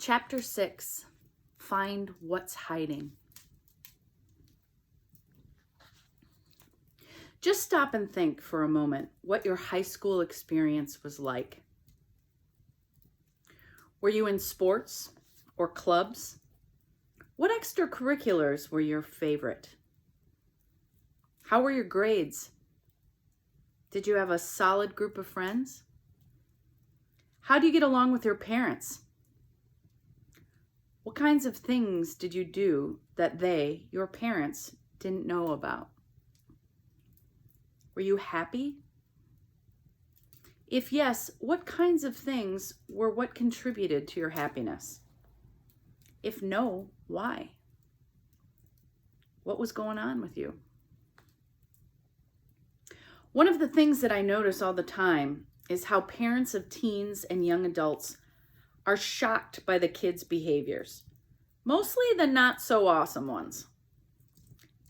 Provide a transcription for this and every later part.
Chapter 6, Find What's Hiding. Just stop and think for a moment what your high school experience was like. Were you in sports or clubs? What extracurriculars were your favorite? How were your grades? Did you have a solid group of friends? How do you get along with your parents? What kinds of things did you do that they, your parents, didn't know about? Were you happy? If yes, what kinds of things were what contributed to your happiness? If no, why? What was going on with you? One of the things that I notice all the time is how parents of teens and young adults are shocked by the kids' behaviors, mostly the not so awesome ones.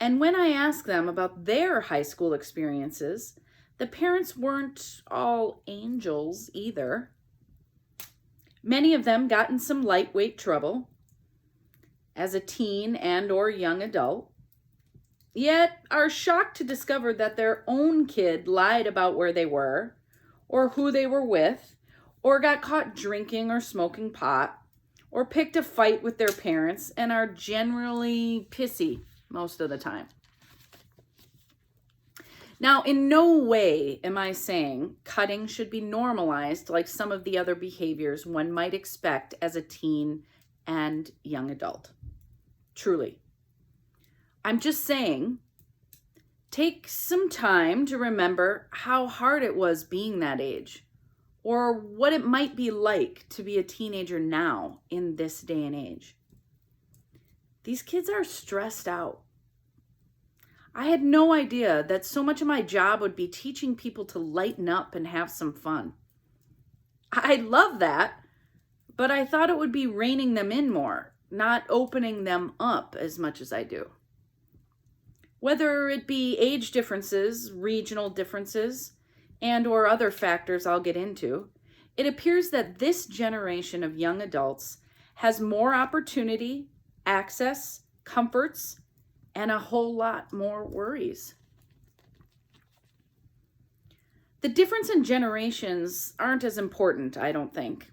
And when I ask them about their high school experiences, the parents weren't all angels either. Many of them got in some lightweight trouble as a teen and or young adult, yet are shocked to discover that their own kid lied about where they were or who they were with, or got caught drinking or smoking pot, or picked a fight with their parents and are generally pissy most of the time. Now, in no way am I saying cutting should be normalized like some of the other behaviors one might expect as a teen and young adult. Truly. I'm just saying, take some time to remember how hard it was being that age, or what it might be like to be a teenager now in this day and age. These kids are stressed out. I had no idea that so much of my job would be teaching people to lighten up and have some fun. I love that, but I thought it would be reining them in more, not opening them up as much as I do. Whether it be age differences, regional differences, and or other factors I'll get into, it appears that this generation of young adults has more opportunity, access, comforts, and a whole lot more worries. The difference in generations aren't as important, I don't think,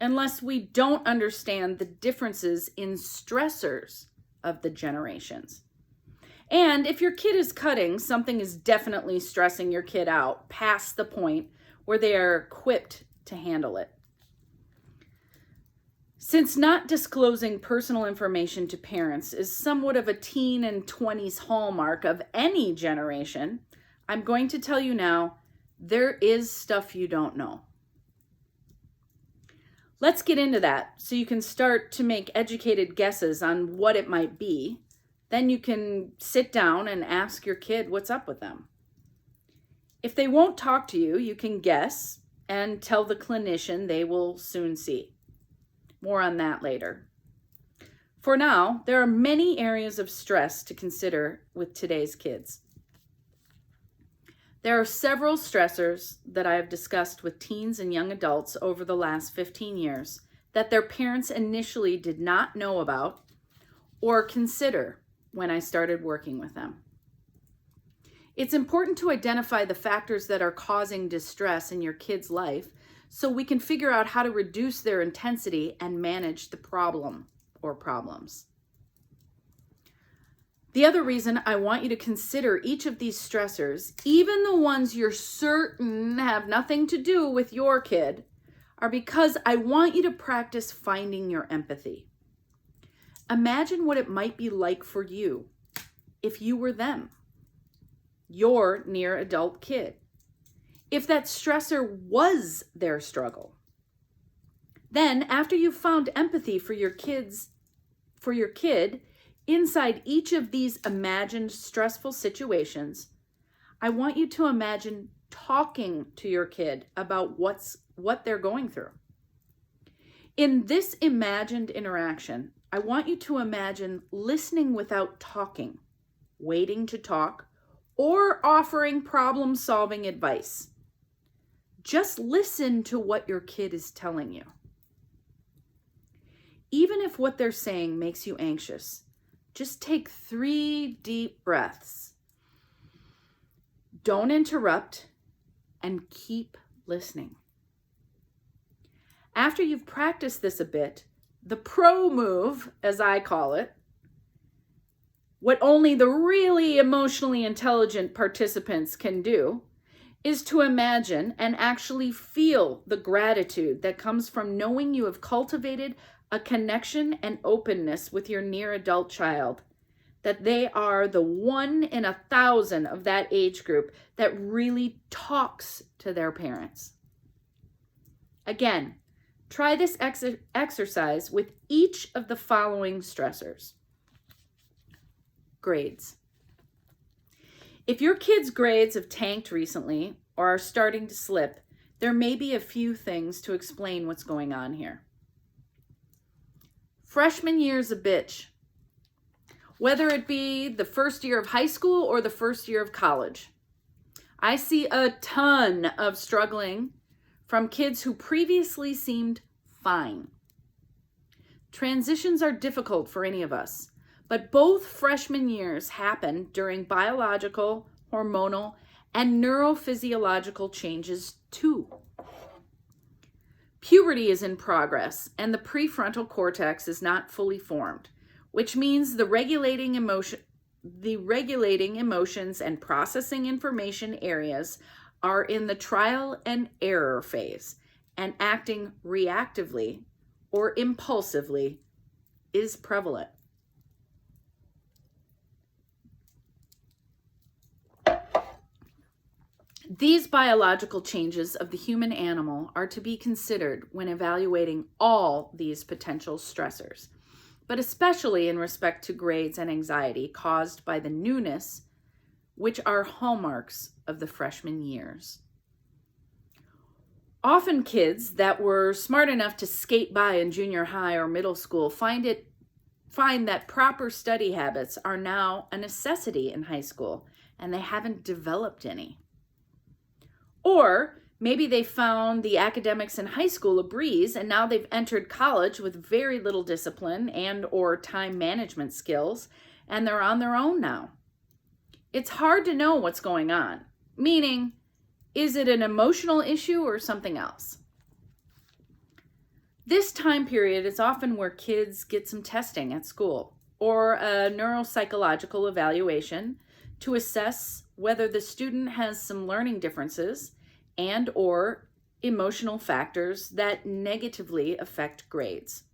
unless we don't understand the differences in stressors of the generations. And if your kid is cutting, something is definitely stressing your kid out past the point where they are equipped to handle it. Since not disclosing personal information to parents is somewhat of a teen and 20s hallmark of any generation, I'm going to tell you now, there is stuff you don't know. Let's get into that so you can start to make educated guesses on what it might be. Then you can sit down and ask your kid what's up with them. If they won't talk to you, you can guess and tell the clinician they will soon see. More on that later. For now, there are many areas of stress to consider with today's kids. There are several stressors that I have discussed with teens and young adults over the last 15 years that their parents initially did not know about or consider when I started working with them. It's important to identify the factors that are causing distress in your kid's life so we can figure out how to reduce their intensity and manage the problem or problems. The other reason I want you to consider each of these stressors, even the ones you're certain have nothing to do with your kid, are because I want you to practice finding your empathy. Imagine what it might be like for you if you were them, your near adult kid, if that stressor was their struggle. Then, after you've found empathy for your kid, inside each of these imagined stressful situations, I want you to imagine talking to your kid about what they're going through. In this imagined interaction, I want you to imagine listening without talking, waiting to talk, or offering problem-solving advice. Just listen to what your kid is telling you. Even if what they're saying makes you anxious, just take 3 deep breaths. Don't interrupt and keep listening. After you've practiced this a bit, the pro move, as I call it, what only the really emotionally intelligent participants can do, is to imagine and actually feel the gratitude that comes from knowing you have cultivated a connection and openness with your near adult child, that they are the 1 in 1,000 of that age group that really talks to their parents. Again, try this exercise with each of the following stressors. Grades. If your kids' grades have tanked recently or are starting to slip, there may be a few things to explain what's going on here. Freshman year's a bitch. Whether it be the first year of high school or the first year of college. I see a ton of struggling from kids who previously seemed fine. Transitions are difficult for any of us, but both freshman years happen during biological, hormonal, and neurophysiological changes too. Puberty is in progress, and the prefrontal cortex is not fully formed, which means the regulating emotions and processing information areas are in the trial and error phase, and acting reactively or impulsively is prevalent. These biological changes of the human animal are to be considered when evaluating all these potential stressors, but especially in respect to grades and anxiety caused by the newness, which are hallmarks of the freshman years. Often kids that were smart enough to skate by in junior high or middle school find that proper study habits are now a necessity in high school, and they haven't developed any. Or maybe they found the academics in high school a breeze, and now they've entered college with very little discipline and or time management skills, and they're on their own now. It's hard to know what's going on, meaning, is it an emotional issue or something else? This time period is often where kids get some testing at school or a neuropsychological evaluation to assess whether the student has some learning differences and or emotional factors that negatively affect grades.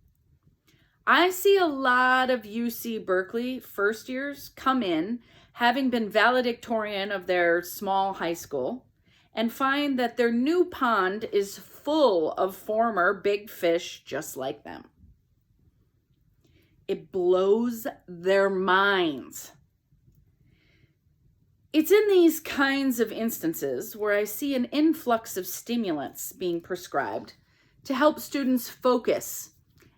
I see a lot of UC Berkeley first years come in having been valedictorian of their small high school and find that their new pond is full of former big fish just like them. It blows their minds. It's in these kinds of instances where I see an influx of stimulants being prescribed to help students focus.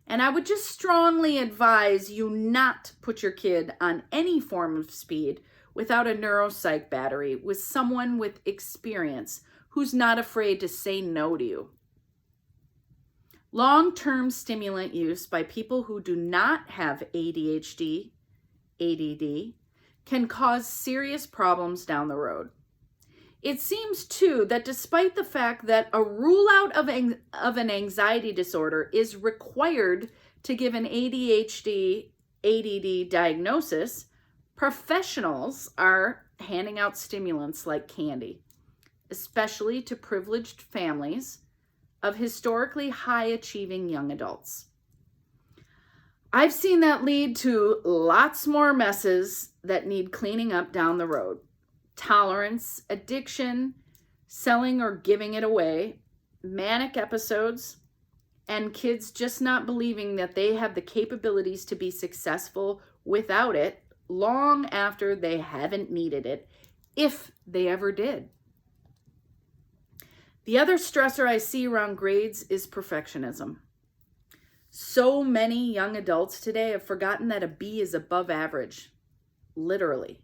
And I would just strongly advise you not put your kid on any form of speed without a neuropsych battery with someone with experience who's not afraid to say no to you. Long-term stimulant use by people who do not have ADHD, ADD, can cause serious problems down the road. It seems, too, that despite the fact that a rule out of an anxiety disorder is required to give an ADHD, ADD diagnosis, professionals are handing out stimulants like candy, especially to privileged families of historically high-achieving young adults. I've seen that lead to lots more messes that need cleaning up down the road. Tolerance, addiction, selling or giving it away, manic episodes, and kids just not believing that they have the capabilities to be successful without it long after they haven't needed it, if they ever did. The other stressor I see around grades is perfectionism. So many young adults today have forgotten that a B is above average, literally.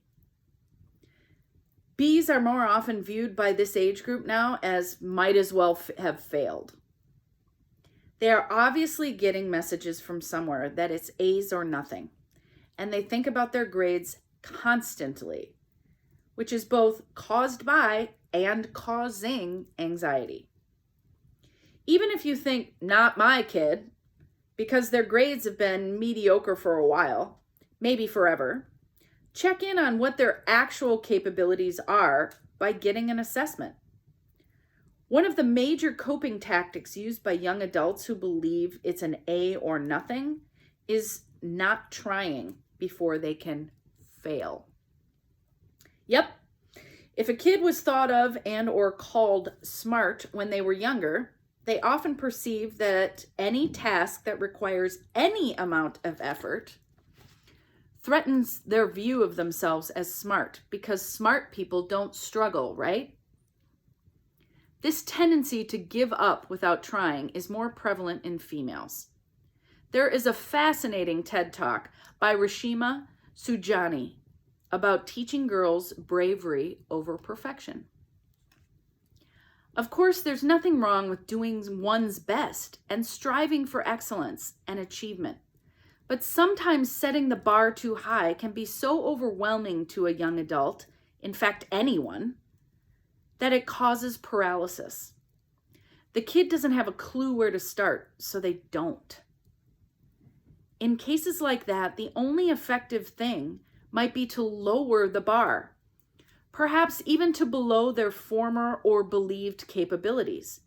Bs are more often viewed by this age group now as might as well have failed. They are obviously getting messages from somewhere that it's A's or nothing, and they think about their grades constantly, which is both caused by and causing anxiety. Even if you think, not my kid, because their grades have been mediocre for a while, maybe forever, check in on what their actual capabilities are by getting an assessment. One of the major coping tactics used by young adults who believe it's an A or nothing is not trying before they can fail. Yep. If a kid was thought of and or called smart when they were younger, they often perceive that any task that requires any amount of effort threatens their view of themselves as smart, because smart people don't struggle, right? This tendency to give up without trying is more prevalent in females. There is a fascinating TED Talk by Rashima Sujani about teaching girls bravery over perfection. Of course, there's nothing wrong with doing one's best and striving for excellence and achievement. But sometimes setting the bar too high can be so overwhelming to a young adult, in fact, anyone, that it causes paralysis. The kid doesn't have a clue where to start, so they don't. In cases like that, the only effective thing might be to lower the bar, perhaps even to below their former or believed capabilities,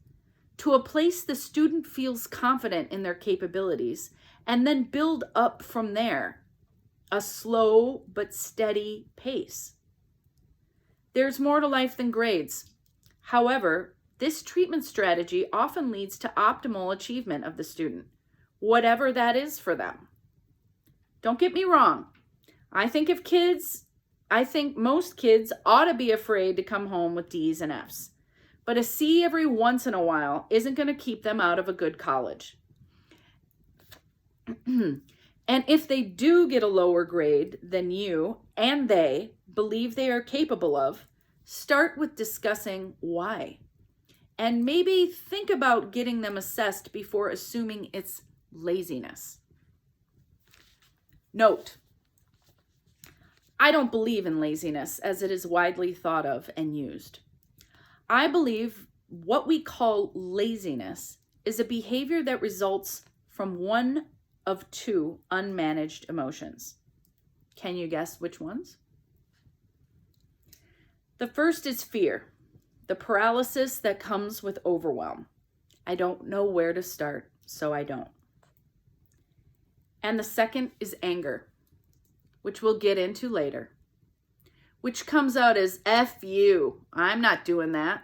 to a place the student feels confident in their capabilities, and then build up from there, a slow but steady pace. There's more to life than grades. However, this treatment strategy often leads to optimal achievement of the student, whatever that is for them. Don't get me wrong. I think most kids ought to be afraid to come home with D's and F's. But a C every once in a while isn't going to keep them out of a good college. And if they do get a lower grade than you and they believe they are capable of, start with discussing why. And maybe think about getting them assessed before assuming it's laziness. Note, I don't believe in laziness as it is widely thought of and used. I believe what we call laziness is a behavior that results from one of two unmanaged emotions. Can you guess which ones? The first is fear, the paralysis that comes with overwhelm. I don't know where to start, so I don't. And the second is anger, which we'll get into later, which comes out as F you, I'm not doing that.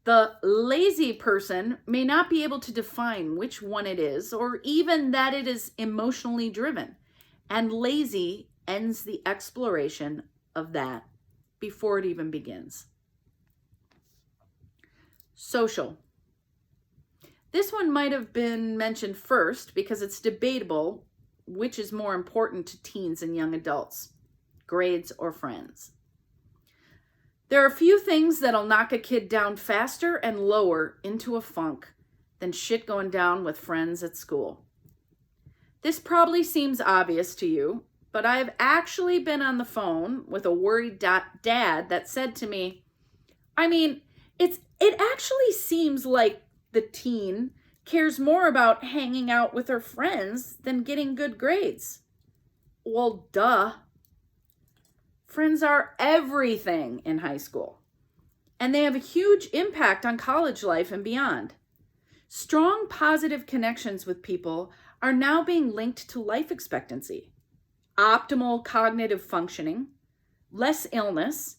The lazy person may not be able to define which one it is, or even that it is emotionally driven, and lazy ends the exploration of that before it even begins. Social. This one might have been mentioned first because it's debatable which is more important to teens and young adults, grades or friends. There are few things that'll knock a kid down faster and lower into a funk than shit going down with friends at school. This probably seems obvious to you, but I've actually been on the phone with a worried dad that said to me, it actually seems like the teen cares more about hanging out with her friends than getting good grades. Well, duh. Friends are everything in high school, and they have a huge impact on college life and beyond. Strong positive connections with people are now being linked to life expectancy, optimal cognitive functioning, less illness,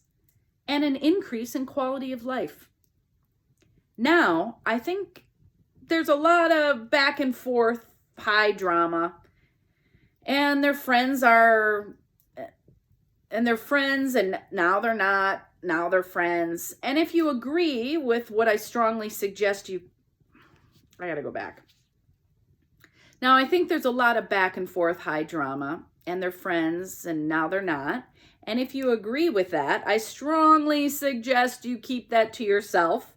and an increase in quality of life. Now, I think there's a lot of back and forth, high drama, and their friends and now they're not, now they're friends. And if you agree with what I strongly suggest I gotta go back. Now, I think there's a lot of back and forth, high drama, and they're friends and now they're not. And if you agree with that, I strongly suggest you keep that to yourself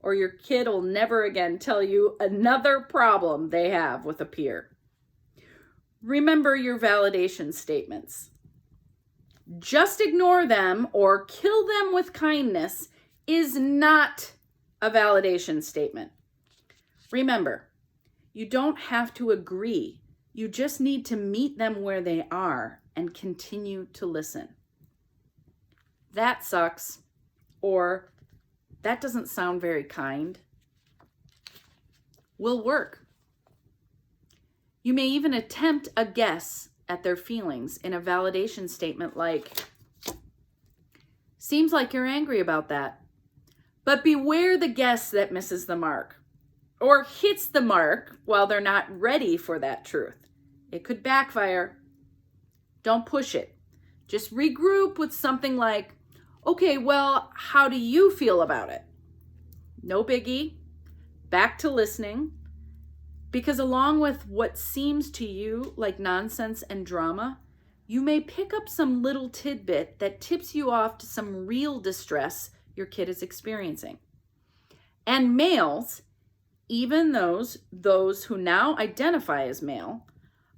or your kid will never again tell you another problem they have with a peer. Remember your validation statements. Just ignore them or kill them with kindness is not a validation statement. Remember, you don't have to agree. You just need to meet them where they are and continue to listen. That sucks, or that doesn't sound very kind, will work. You may even attempt a guess at their feelings in a validation statement like, seems like you're angry about that. But beware the guess that misses the mark or hits the mark while they're not ready for that truth. It could backfire. Don't push it. Just regroup with something like, okay, well, how do you feel about it? No biggie. Back to listening. Because along with what seems to you like nonsense and drama, you may pick up some little tidbit that tips you off to some real distress your kid is experiencing. And males, even those who now identify as male,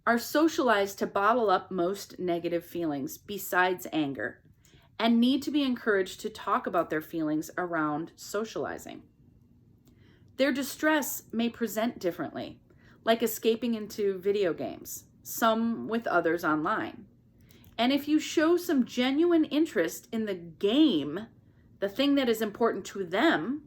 are socialized to bottle up most negative feelings besides anger and need to be encouraged to talk about their feelings around socializing. Their distress may present differently, like escaping into video games, some with others online. And if you show some genuine interest in the game, the thing that is important to them,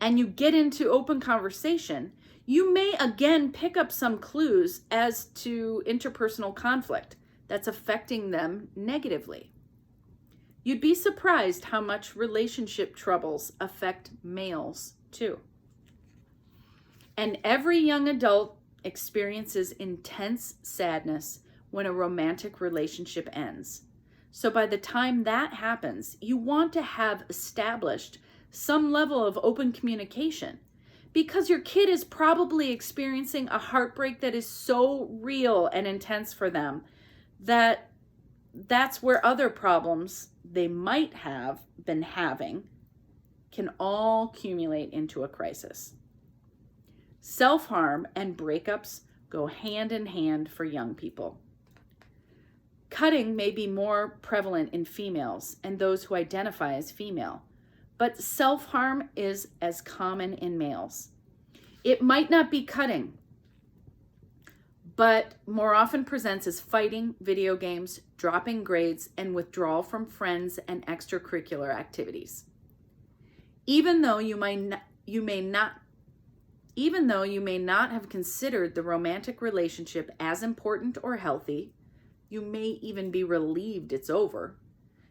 and you get into open conversation, you may again pick up some clues as to interpersonal conflict that's affecting them negatively. You'd be surprised how much relationship troubles affect males too. And every young adult experiences intense sadness when a romantic relationship ends. So by the time that happens, you want to have established some level of open communication because your kid is probably experiencing a heartbreak that is so real and intense for them that that's where other problems they might have been having can all accumulate into a crisis. Self-harm and breakups go hand in hand for young people. Cutting may be more prevalent in females and those who identify as female, but self-harm is as common in males. It might not be cutting, but more often presents as fighting, video games, dropping grades, and withdrawal from friends and extracurricular activities. Even though you may not have considered the romantic relationship as important or healthy, you may even be relieved it's over,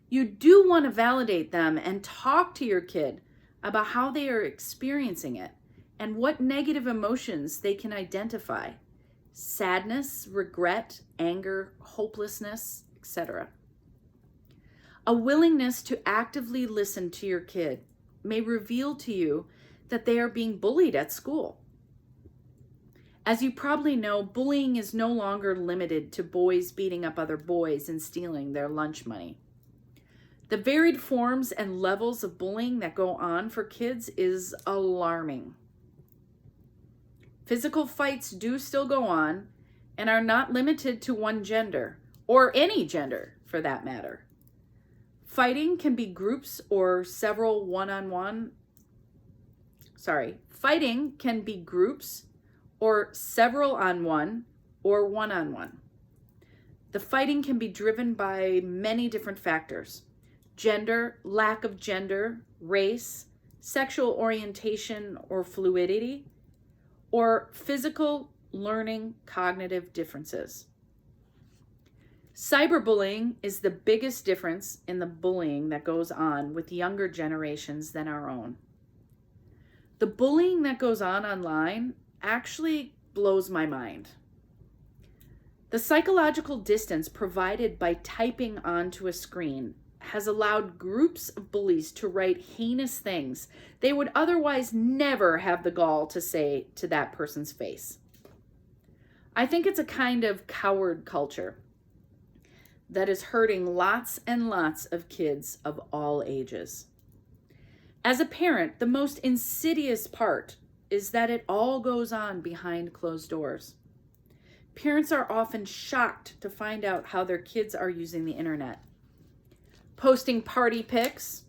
you do want to validate them and talk to your kid about how they are experiencing it and what negative emotions they can identify: sadness, regret, anger, hopelessness, etc. A willingness to actively listen to your kid may reveal to you that they are being bullied at school. As you probably know, bullying is no longer limited to boys beating up other boys and stealing their lunch money. The varied forms and levels of bullying that go on for kids is alarming. Physical fights do still go on and are not limited to one gender, or any gender for that matter. Fighting can be groups or several Fighting can be groups or several on one or one-on-one. The fighting can be driven by many different factors: gender, lack of gender, race, sexual orientation or fluidity, or physical, learning, cognitive differences. Cyberbullying is the biggest difference in the bullying that goes on with younger generations than our own. The bullying that goes on online actually blows my mind. The psychological distance provided by typing onto a screen has allowed groups of bullies to write heinous things they would otherwise never have the gall to say to that person's face. I think it's a kind of coward culture that is hurting lots and lots of kids of all ages. As a parent, the most insidious part is that it all goes on behind closed doors. Parents are often shocked to find out how their kids are using the internet. Posting party pics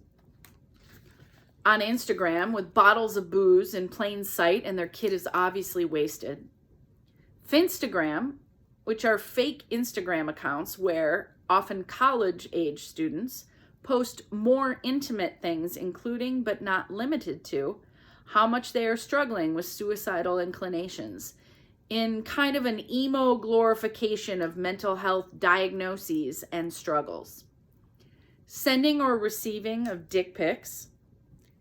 on Instagram with bottles of booze in plain sight, and their kid is obviously wasted. Finstagram, which are fake Instagram accounts where often college-age students post more intimate things, including but not limited to how much they are struggling with suicidal inclinations, in kind of an emo glorification of mental health diagnoses and struggles. Sending or receiving of dick pics,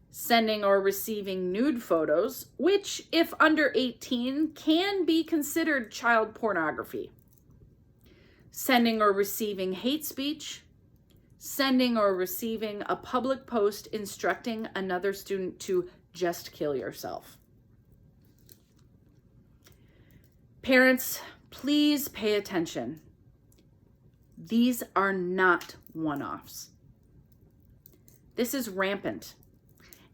sending or receiving nude photos, which, if under 18, can be considered child pornography. Sending or receiving hate speech, sending or receiving a public post instructing another student to just kill yourself. Parents, please pay attention. These are not one-offs. This is rampant.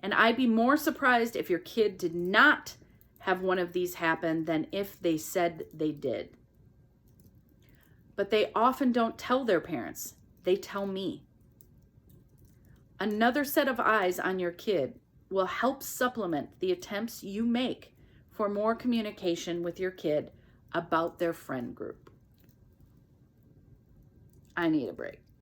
And I'd be more surprised if your kid did not have one of these happen than if they said they did. But they often don't tell their parents. They tell me. Another set of eyes on your kid will help supplement the attempts you make for more communication with your kid about their friend group. I need a break.